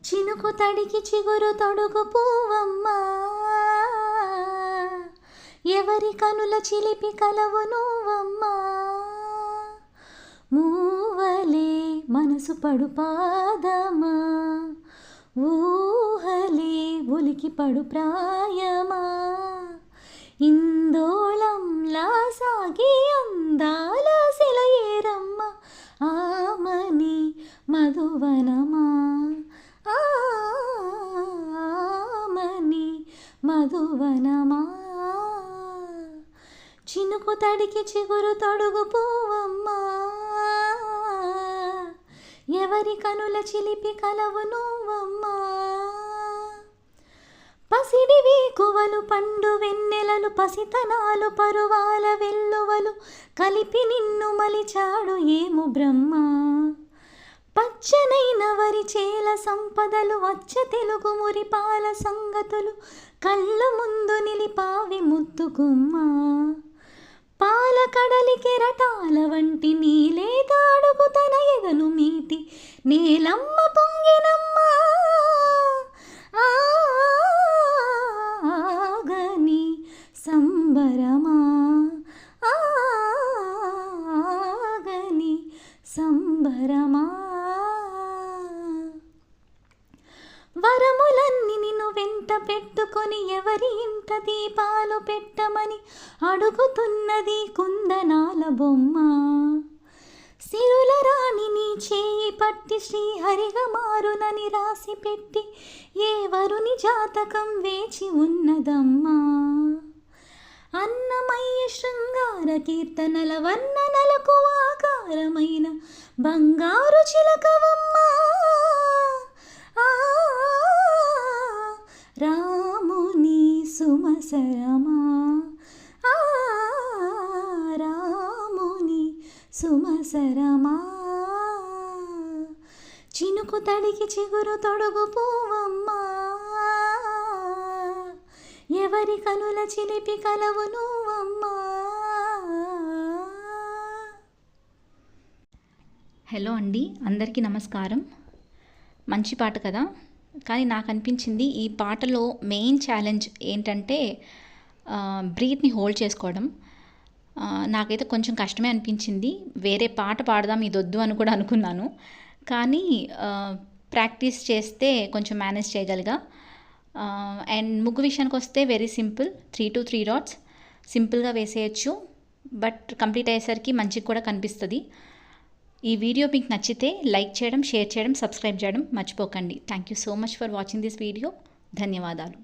చినుకు తడికి చిగురు తొడుగు పువ్వమ్మ, ఎవరి కనుల చిలిపి కలవు నువ్వమ్మా. మూవలే మనసు పడు పాదమా, ఊహలే ఉలికి పడు ప్రాయమా. ఇందోళంలా సాగి అందాల సెలయేరమ్మ, ఆమని మధువనమా, ఆమని మధువనమా. చినుకు తడికి చిగురు తొడుగు పువ్వమ్మా, ఎవరి కనుల చిలిపి కలవు నువ్వమ్మా. పసిడి వేకువలు పండు వెన్నెలలు పసితనాలు పరువాల వెల్లువలు కలిపి నిన్ను మలిచాడు ఏము బ్రహ్మ. పచ్చనైన వరి చేల సంపదలు వచ్చ తెలుగు మురిపాల సంగతులు కళ్ళ ముందు నిలిపావి ముద్దుగుమ్మ. పాల కడలి కెరటాల వంటి నీలే తాడుకు తన ఎదను మీటి నీలమ్మ పొంగినమ్మ. ఆగని సంబరమా, ఆగని సంబరమా. వరములన్నీ నిన్ను వెంట పెట్టుకొని ఎవరి ఇంట దీపాలు పెట్టమని అడుగుతున్నది కుందనాల బొమ్మ. సిరుల రాణి నీ చేయి పట్టి శ్రీహరిగా మారునని రాసి పెట్టి ఏ వరుని జాతకం వేచి ఉన్నదమ్మా. అన్నమయ్య శృంగార కీర్తనల వర్ణనలకు ఆకారమైన బంగారు చిలకవమ్మా. రాముని సుమసరమా, రాముని సుమసరమా. చినుకు తడికి చిగురు తొడుగు పువ్వమ్మా, ఎవరి కనుల చిలిపి కలవు నువ్వమ్మా. హలో అండి, అందరికీ నమస్కారం. మంచి పాట కదా, కానీ నాకు అనిపించింది ఈ పాటలో మెయిన్ ఛాలెంజ్ ఏంటంటే బ్రీత్ని హోల్డ్ చేసుకోవడం. నాకైతే కొంచెం కష్టమే అనిపించింది. వేరే పాట పాడదాం ఇదొద్దు అని కూడా అనుకున్నాను, కానీ ప్రాక్టీస్ చేస్తే కొంచెం మేనేజ్ చేయగలిగా. అండ్ ముగ్గు విషయానికి వస్తే వెరీ సింపుల్, 3 to 3 డాట్స్ సింపుల్గా వేసేయచ్చు, బట్ కంప్లీట్ అయ్యేసరికి మంచిగా కూడా కనిపిస్తుంది. ఈ వీడియో మీకు నచ్చితే లైక్ చేయడం, షేర్ చేయడం, సబ్స్క్రైబ్ చేయడం మర్చిపోకండి. Thank you so much for watching this video. ధన్యవాదాలు.